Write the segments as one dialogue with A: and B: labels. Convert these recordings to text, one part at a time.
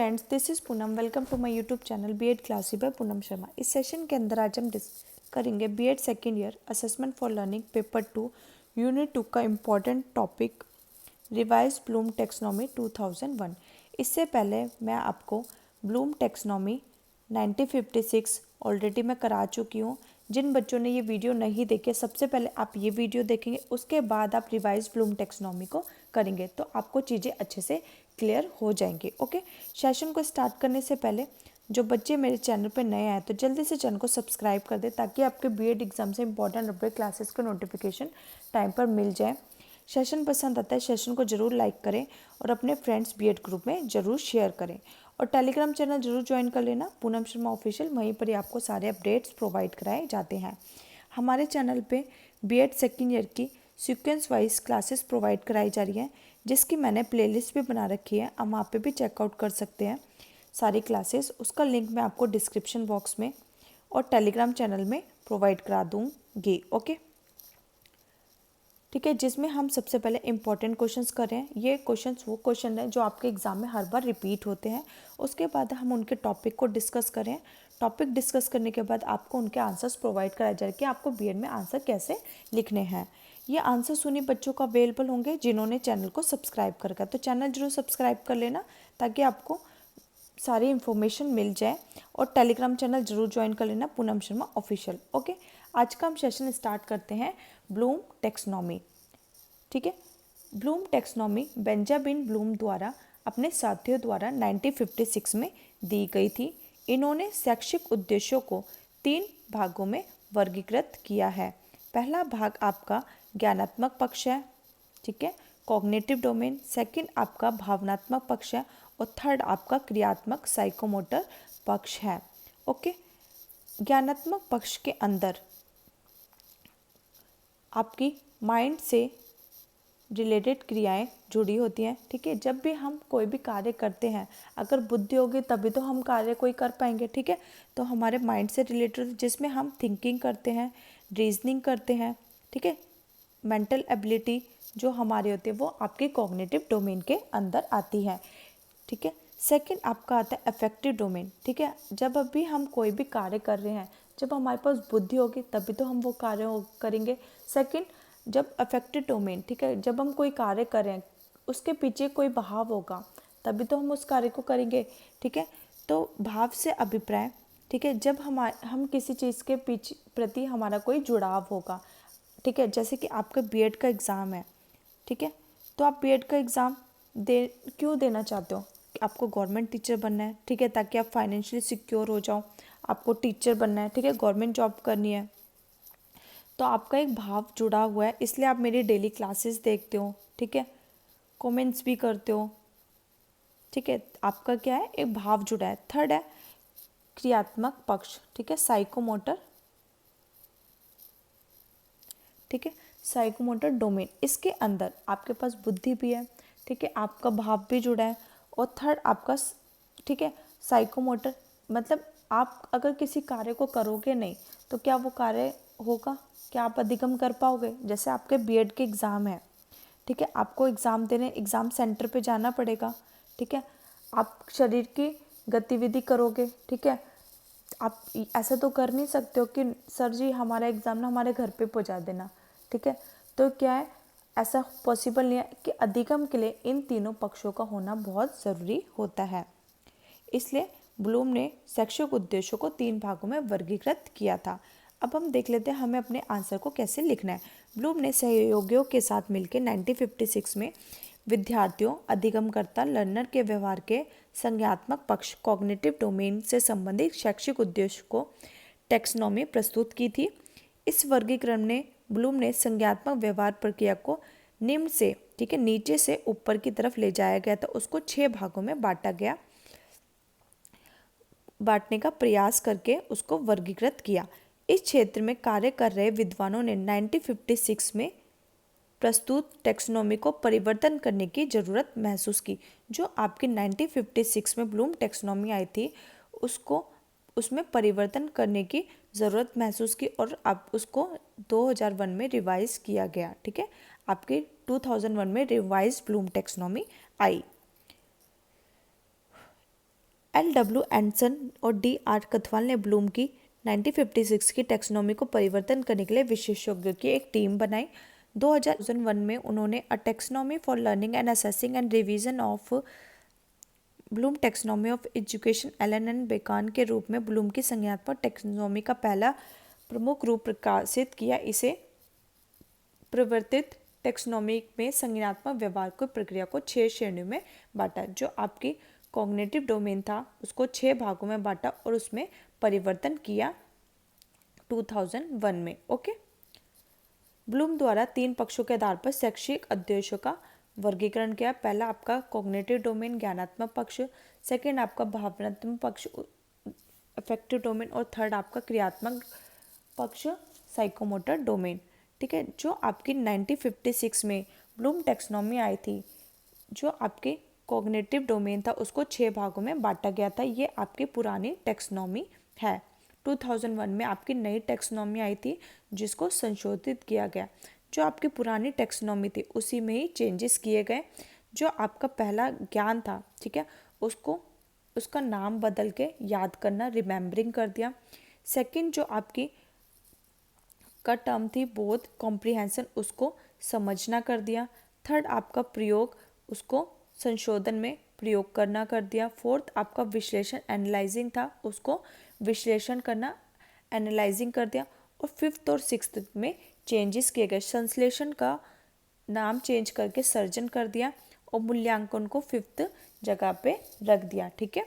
A: Friends, this is Poonam. Welcome to my YouTube channel BEd classes by Poonam Sharma. इस session के अंदर आज हम करेंगे BEd second year assessment for learning paper 2 unit 2 का important topic revise Bloom taxonomy 2001। इससे पहले मैं आपको ब्लूम टेक्सोनॉमी 1956 ऑलरेडी मैं करा चुकी हूँ। जिन बच्चों ने ये वीडियो नहीं देखे, सबसे पहले आप ये वीडियो देखेंगे, उसके बाद आप रिवाइज ब्लूम टेक्सोनॉमी को करेंगे तो आपको चीज़ें अच्छे से क्लियर हो जाएंगी। ओके, सेशन को स्टार्ट करने से पहले जो बच्चे मेरे चैनल पर नए आए तो जल्दी से चैनल को सब्सक्राइब कर दें ताकि आपके बीएड एग्जाम से इंपॉर्टेंट अपडेट क्लासेस का नोटिफिकेशन टाइम पर मिल जाए। सेशन पसंद आता है, सेशन को ज़रूर लाइक करें और अपने फ्रेंड्स बीएड ग्रुप में ज़रूर शेयर करें और टेलीग्राम चैनल जरूर ज्वाइन कर लेना, पूनम शर्मा ऑफिशियल। वहीं पर ही आपको सारे अपडेट्स प्रोवाइड कराए जाते हैं। हमारे चैनल पे बीएड सेकेंड ईयर की सीक्वेंस वाइज क्लासेस प्रोवाइड कराई जा रही हैं, जिसकी मैंने प्लेलिस्ट भी बना रखी है। आप वहाँ पे भी चेकआउट कर सकते हैं सारी क्लासेस। उसका लिंक मैं आपको डिस्क्रिप्शन बॉक्स में और टेलीग्राम चैनल में प्रोवाइड करा दूँगी। ओके, ठीक है, जिसमें हम सबसे पहले इंपॉर्टेंट क्वेश्चंस कर रहे हैं। ये क्वेश्चंस वो क्वेश्चन है जो आपके एग्जाम में हर बार रिपीट होते हैं। उसके बाद हम उनके टॉपिक को डिस्कस करें। टॉपिक डिस्कस करने के बाद आपको उनके आंसर्स प्रोवाइड कराए जाए कि आपको बीएड में आंसर कैसे लिखने हैं। ये आंसर्स उन्हीं बच्चों को अवेलेबल होंगे जिन्होंने चैनल को सब्सक्राइब कर रखा है। तो चैनल जरूर सब्सक्राइब कर लेना ताकि आपको सारी इन्फॉर्मेशन मिल जाए और टेलीग्राम चैनल जरूर ज्वाइन कर लेना, पूनम शर्मा ऑफिशियल। ओके, आज का हम सेशन स्टार्ट करते हैं ब्लूम टेक्सोनॉमी। ठीक है, ब्लूम टेक्सोनॉमी बेंजामिन ब्लूम द्वारा अपने साथियों द्वारा 1956 में दी गई थी। इन्होंने शैक्षिक उद्देश्यों को 3 भागों में वर्गीकृत किया है। पहला भाग आपका ज्ञानात्मक पक्ष है, ठीक है, कॉग्निटिव डोमेन। सेकंड आपका भावनात्मक पक्ष है और थर्ड आपका क्रियात्मक साइकोमोटर पक्ष है। ओके, ज्ञानात्मक पक्ष के अंदर आपकी माइंड से रिलेटेड क्रियाएं जुड़ी होती हैं। ठीक है, जब भी हम कोई भी कार्य करते हैं, अगर बुद्धि होगी तभी तो हम कार्य कोई कर पाएंगे। ठीक है, तो हमारे माइंड से रिलेटेड जिसमें हम थिंकिंग करते हैं, रीजनिंग करते हैं, ठीक है, मेंटल एबिलिटी जो हमारी होती है वो आपके कॉग्निटिव डोमेन के अंदर आती है। ठीक है, सेकंड आपका आता है अफेक्टिव डोमेन। ठीक है, जब अभी हम कोई भी कार्य कर रहे हैं, जब हमारे पास बुद्धि होगी तभी तो हम वो कार्य करेंगे। सेकंड, जब अफेक्टिव डोमेन, ठीक है, जब हम कोई कार्य करें उसके पीछे कोई भाव होगा तभी तो हम उस कार्य को करेंगे। ठीक है, तो भाव से अभिप्राय, ठीक है, जब हम किसी चीज़ के पीछे प्रति हमारा कोई जुड़ाव होगा। ठीक है, जैसे कि आपका बीएड का एग्ज़ाम है, ठीक है, तो आप बीएड का एग्ज़ाम क्यों देना चाहते हो? आपको गवर्नमेंट टीचर बनना है, ठीक है, ताकि आप फाइनेंशियली सिक्योर हो जाओ। आपको टीचर बनना है, ठीक है, गवर्नमेंट जॉब करनी है, तो आपका एक भाव जुड़ा हुआ है, इसलिए आप मेरी डेली क्लासेस देखते हो, ठीक है, कमेंट्स भी करते हो। ठीक है, आपका क्या है, एक भाव जुड़ा है। थर्ड है क्रियात्मक पक्ष, ठीक है, साइकोमोटर, ठीक है, साइकोमोटर डोमेन। इसके अंदर आपके पास बुद्धि भी है, ठीक है, आपका भाव भी जुड़ा है और थर्ड आपका, ठीक है, साइकोमोटर, मतलब आप अगर किसी कार्य को करोगे नहीं तो क्या वो कार्य होगा? क्या आप अधिगम कर पाओगे? जैसे आपके बीएड के एग्ज़ाम है, ठीक है, आपको एग्ज़ाम देने एग्ज़ाम सेंटर पे जाना पड़ेगा। ठीक है, आप शरीर की गतिविधि करोगे, ठीक है, आप ऐसा तो कर नहीं सकते हो कि सर जी हमारा एग्ज़ाम ना हमारे घर पे पहुंचा देना। ठीक है, तो क्या है, ऐसा पॉसिबल नहीं है कि अधिगम के लिए इन तीनों पक्षों का होना बहुत ज़रूरी होता है। इसलिए ब्लूम ने शैक्षिक उद्देश्यों को 3 भागों में वर्गीकृत किया था। अब हम देख लेते हैं हमें अपने आंसर को कैसे लिखना है। ब्लूम ने सहयोगियों के साथ मिलकर 1956 में विद्यार्थियों, अधिगमकर्ता, लर्नर के व्यवहार के संज्ञात्मक पक्ष, कॉग्निटिव डोमेन से संबंधित शैक्षिक उद्देश्य को टेक्सोनॉमी प्रस्तुत की थी। इस वर्गीकरण ने ब्लूम ने संज्ञात्मक व्यवहार प्रक्रिया को निम्न से, ठीक है, नीचे से ऊपर की तरफ ले जाया गया था। उसको 6 भागों में बांटने का प्रयास करके उसको वर्गीकृत किया। इस क्षेत्र में कार्य कर रहे विद्वानों ने 1956 में प्रस्तुत टेक्सोनॉमी को परिवर्तन करने की ज़रूरत महसूस की। जो आपकी 1956 में ब्लूम टेक्सोनॉमी आई थी उसमें परिवर्तन करने की ज़रूरत महसूस की और अब उसको 2001 में रिवाइज किया गया। ठीक है, आपकी 2001 में रिवाइज ब्लूम टेक्सोनॉमी आई। LW एंडरसन और DR कथवाल ने ब्लूम की 1956 की टैक्सोनॉमी को परिवर्तन करने के लिए विशेषज्ञों की एक टीम बनाई। 2001 में उन्होंने a taxonomy for learning and assessing and revision of Bloom taxonomy of education Allyn and Bacon के रूप में ब्लूम की संज्ञानात्मक टैक्सोनॉमी का पहला प्रमुख रूप प्रकाशित किया। इसे प्रवर्तित टैक्सोनॉमी में संज्ञानात्मक व्यवहार की प्रक्रिया को 6 श्रेणियों में बांटा। जो आपकी कॉग्निटिव डोमेन था उसको 6 भागों में बांटा और उसमें परिवर्तन किया 2001 में। ओके, ब्लूम द्वारा 3 पक्षों के आधार पर शैक्षिक उद्देश्यों का वर्गीकरण किया। पहला आपका कॉग्निटिव डोमेन ज्ञानात्मक पक्ष, सेकंड आपका भावनात्मक पक्ष अफेक्टिव डोमेन और थर्ड आपका क्रियात्मक पक्ष साइकोमोटर डोमेन। ठीक है, जो आपकी 1956 में ब्लूम टैक्सोनॉमी आई थी, जो आपके कॉग्निटिव डोमेन था उसको 6 भागों में बांटा गया था। ये आपकी पुरानी टैक्सोनॉमी है। 2001 में आपकी नई टैक्सोनॉमी आई थी जिसको संशोधित किया गया। जो आपकी पुरानी टैक्सोनॉमी थी उसी में ही चेंजेस किए गए। जो आपका पहला ज्ञान था, ठीक है, उसको उसका नाम बदल के याद करना, रिमेम्बरिंग कर दिया। सेकंड जो आपकी का टर्म थी बोध, कॉम्प्रिहेंशन, उसको समझना कर दिया। थर्ड आपका प्रयोग, उसको संशोधन में प्रयोग करना कर दिया। फोर्थ आपका विश्लेषण एनालाइजिंग था, उसको विश्लेषण करना एनालाइजिंग कर दिया। और फिफ्थ और सिक्स्थ में चेंजेस किए गए। संश्लेषण का नाम चेंज करके सर्जन कर दिया और मूल्यांकन को फिफ्थ जगह पे रख दिया। ठीक है,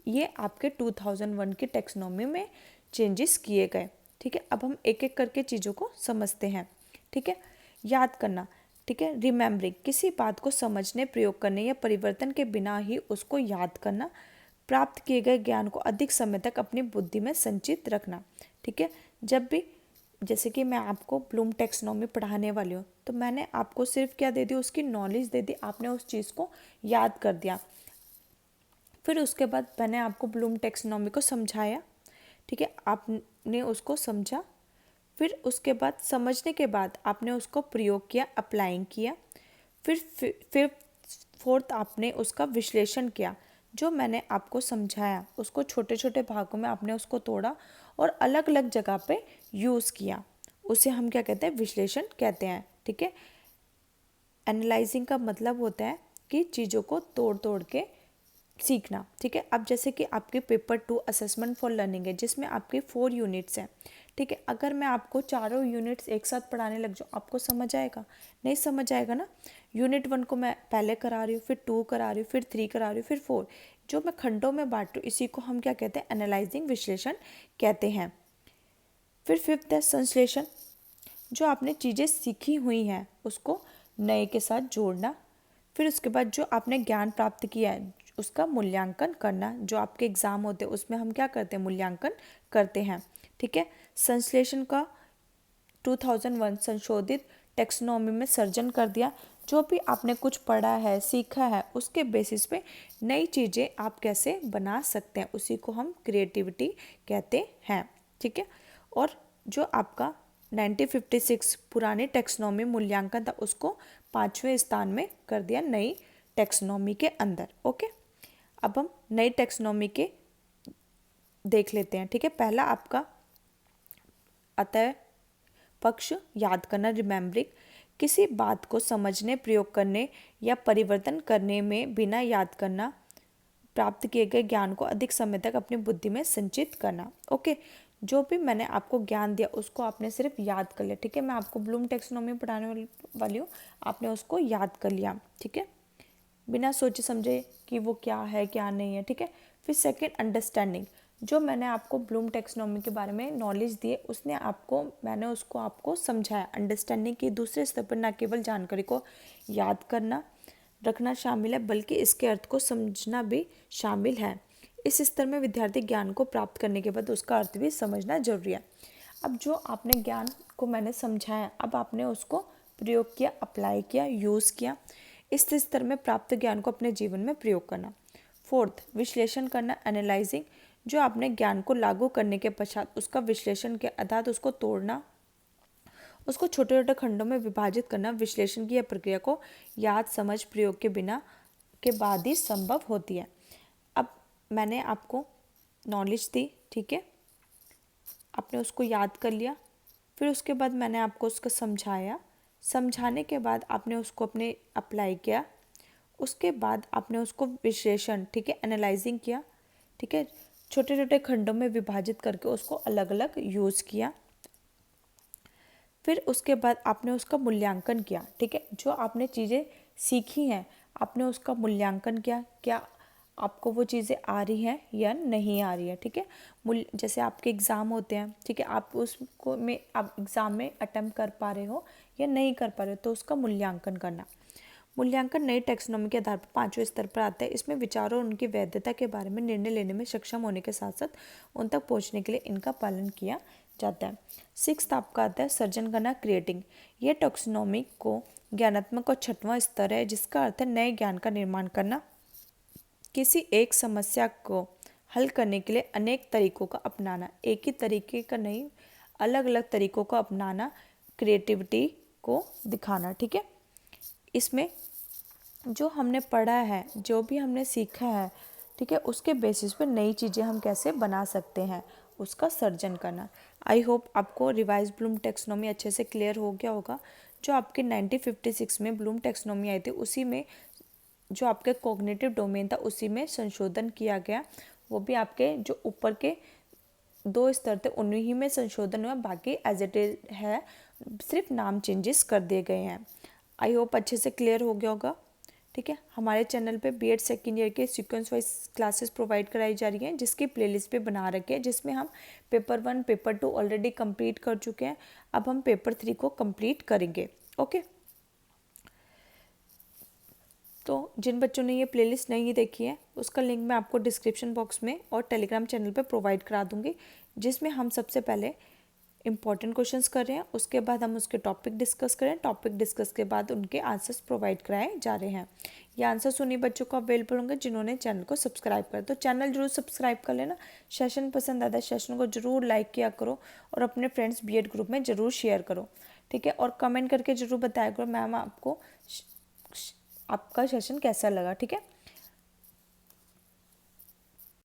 A: ये आपके 2001 की टैक्सोनॉमी में चेंजेस किए गए। ठीक है, अब हम एक एक करके चीज़ों को समझते हैं। ठीक है, याद करना, ठीक है, रिमेम्बरिंग, किसी बात को समझने, प्रयोग करने या परिवर्तन के बिना ही उसको याद करना। प्राप्त किए गए ज्ञान को अधिक समय तक अपनी बुद्धि में संचित रखना। ठीक है, जब भी जैसे कि मैं आपको ब्लूम टैक्सोनॉमी पढ़ाने वाली हूँ तो मैंने आपको सिर्फ क्या दे दी, उसकी नॉलेज दे दी, आपने उस चीज़ को याद कर दिया। फिर उसके बाद मैंने आपको ब्लूम टैक्सोनॉमी को समझाया। ठीक है, आपने उसको समझा। फिर उसके बाद समझने के बाद आपने उसको प्रयोग किया, अप्लाइंग किया। फिर फोर्थ आपने उसका विश्लेषण किया। जो मैंने आपको समझाया उसको छोटे छोटे भागों में आपने उसको तोड़ा और अलग अलग जगह पे यूज़ किया। उसे हम क्या कहते हैं, विश्लेषण कहते हैं। ठीक है, एनालाइजिंग का मतलब होता है कि चीज़ों को तोड़ तोड़ के सीखना। ठीक है, अब जैसे कि आपके पेपर 2 असेसमेंट फॉर लर्निंग है जिसमें आपके 4 यूनिट्स हैं। ठीक है, अगर मैं आपको चारों यूनिट्स एक साथ पढ़ाने लग जाऊँ आपको समझ आएगा? नहीं समझ आएगा ना। यूनिट 1 को मैं पहले करा रही हूँ, फिर 2 करा रही हूँ, फिर 3 करा रही हूँ, फिर 4। जो मैं खंडों में बांट रही हूँ इसी को हम क्या कहते हैं, एनालाइजिंग, विश्लेषण कहते हैं। फिर फिफ्थ है संश्लेषण, जो आपने चीज़ें सीखी हुई हैं उसको नए के साथ जोड़ना। फिर उसके बाद जो आपने ज्ञान प्राप्त किया है उसका मूल्यांकन करना। जो आपके एग्ज़ाम होते हैं उसमें हम क्या करते हैं, मूल्यांकन करते हैं। ठीक है, संश्लेषण का 2001 संशोधित टैक्सोनॉमी में सर्जन कर दिया। जो भी आपने कुछ पढ़ा है, सीखा है, उसके बेसिस पे नई चीज़ें आप कैसे बना सकते हैं उसी को हम क्रिएटिविटी कहते हैं। ठीक है, और जो आपका 1956 पुराने टैक्सोनॉमी मूल्यांकन था उसको 5वें स्थान में कर दिया नई टैक्सोनॉमी के अंदर। ओके, अब हम नई टैक्सोनॉमी के देख लेते हैं। ठीक है, पहला आपका अतः पक्ष याद करना, रिमेम्बरिंग, किसी बात को समझने, प्रयोग करने या परिवर्तन करने में बिना याद करना। प्राप्त किए गए ज्ञान को अधिक समय तक अपनी बुद्धि में संचित करना। ओके, जो भी मैंने आपको ज्ञान दिया उसको आपने सिर्फ याद कर लिया। ठीक है, मैं आपको ब्लूम टैक्सोनॉमी पढ़ाने वाली हूँ, आपने उसको याद कर लिया। ठीक है, बिना सोचे समझे कि वो क्या है क्या नहीं है। ठीक है, फिर सेकंड अंडरस्टैंडिंग, जो मैंने आपको ब्लूम टैक्सोनॉमी के बारे में नॉलेज दी है उसने आपको, मैंने उसको आपको समझाया। अंडरस्टैंडिंग की दूसरे स्तर पर न केवल जानकारी को याद करना रखना शामिल है बल्कि इसके अर्थ को समझना भी शामिल है। इस स्तर में विद्यार्थी ज्ञान को प्राप्त करने के बाद उसका अर्थ भी समझना जरूरी है। अब जो आपने ज्ञान को मैंने समझाया, अब आपने उसको प्रयोग किया, अप्लाई किया, यूज़ किया। इस स्तर में प्राप्त ज्ञान को अपने जीवन में प्रयोग करना। फोर्थ, विश्लेषण करना, एनालाइजिंग, जो आपने ज्ञान को लागू करने के पश्चात उसका विश्लेषण के अर्थात उसको तोड़ना, उसको छोटे छोटे खंडों में विभाजित करना। विश्लेषण की यह प्रक्रिया को याद, समझ, प्रयोग के बिना के बाद ही संभव होती है। अब मैंने आपको नॉलेज दी, ठीक है, आपने उसको याद कर लिया। फिर उसके बाद मैंने आपको उसको समझाया, समझाने के बाद आपने उसको अपने अप्लाई किया। उसके बाद आपने उसको विश्लेषण, ठीक है, एनालाइजिंग किया, ठीक है, छोटे छोटे खंडों में विभाजित करके उसको अलग अलग यूज़ किया। फिर उसके बाद आपने उसका मूल्यांकन किया, ठीक है, जो आपने चीज़ें सीखी हैं आपने उसका मूल्यांकन किया, क्या आपको वो चीज़ें आ रही हैं या नहीं आ रही है, ठीक है। जैसे आपके एग्ज़ाम होते हैं, ठीक है, आप उसको में आप एग्ज़ाम में अटेम्प्ट कर पा रहे हो या नहीं कर पा रहे हो, तो उसका मूल्यांकन करना। मूल्यांकन नई टैक्सोनॉमी के आधार पर 5वें स्तर पर आता है। इसमें विचारों और उनकी वैधता के बारे में निर्णय लेने में सक्षम होने के साथ साथ उन तक पहुंचने के लिए इनका पालन किया जाता है। 6th आपका आता है सर्जन करना, क्रिएटिंग। यह टैक्सोनॉमी को ज्ञानात्मक और 6वां स्तर है, जिसका अर्थ है नए ज्ञान का निर्माण करना। किसी एक समस्या को हल करने के लिए अनेक तरीकों का अपनाना, एक ही तरीके का नहीं, अलग अलग तरीकों को अपनाना, क्रिएटिविटी को दिखाना, ठीक है। इसमें जो हमने पढ़ा है, जो भी हमने सीखा है, ठीक है, उसके बेसिस पे नई चीज़ें हम कैसे बना सकते हैं, उसका सर्जन करना। आई होप आपको रिवाइज ब्लूम टैक्सोनॉमी अच्छे से क्लियर हो गया होगा। जो आपके 1956 में ब्लूम टैक्सोनॉमी आई थी, उसी में जो आपके कॉग्निटिव डोमेन था उसी में संशोधन किया गया। वो भी आपके जो ऊपर के 2 स्तर थे उन्हीं ही में संशोधन हुआ, बाकी एज इट इज है, सिर्फ नाम चेंजेस कर दिए गए हैं। आई होप अच्छे से क्लियर हो गया होगा, ठीक है। हमारे चैनल पे बीएड सेकेंड ईयर के सीक्वेंस वाइज क्लासेस प्रोवाइड कराई जा रही हैं, जिसकी प्लेलिस्ट पे बना रखे हैं, जिसमें हम पेपर 1 पेपर 2 ऑलरेडी कंप्लीट कर चुके हैं। अब हम पेपर 3 को कंप्लीट करेंगे। ओके, तो जिन बच्चों ने ये प्लेलिस्ट नहीं देखी है उसका लिंक मैं आपको डिस्क्रिप्शन बॉक्स में और टेलीग्राम चैनल पे प्रोवाइड करा दूंगी, जिसमें हम सबसे पहले इंपॉर्टेंट क्वेश्चंस कर रहे हैं, उसके बाद हम उसके टॉपिक डिस्कस करें, टॉपिक डिस्कस के बाद उनके आंसर्स प्रोवाइड कराए जा रहे हैं। ये आंसर्स उन्हीं बच्चों को अवेलेबल होंगे जिन्होंने चैनल को सब्सक्राइब कर, तो चैनल जरूर सब्सक्राइब कर लेना। सेशन पसंद आता है, सेशन को जरूर लाइक किया करो और अपने फ्रेंड्स बीएड ग्रुप में ज़रूर शेयर करो, ठीक है। और कमेंट करके ज़रूर बताया करो मैम आपको आपका सेशन कैसा लगा, ठीक है।